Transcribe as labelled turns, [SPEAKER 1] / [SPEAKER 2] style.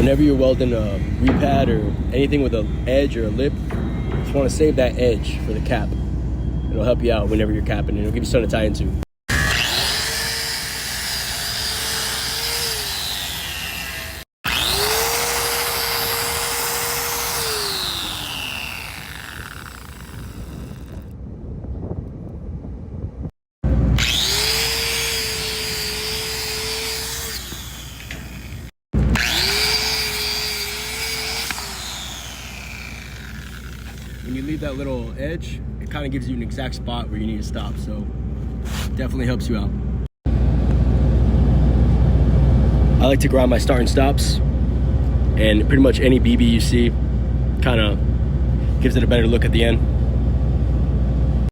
[SPEAKER 1] Whenever you're welding a repad or anything with an edge or a lip, you just want to save that edge for the cap. It'll help you out whenever you're capping. It'll give you something to tie into. When you leave that little edge, it kind of gives you an exact spot where you need to stop, so definitely helps you out. I like to grind my start and stops, and pretty much any BB you see kind of gives it a better look at the end.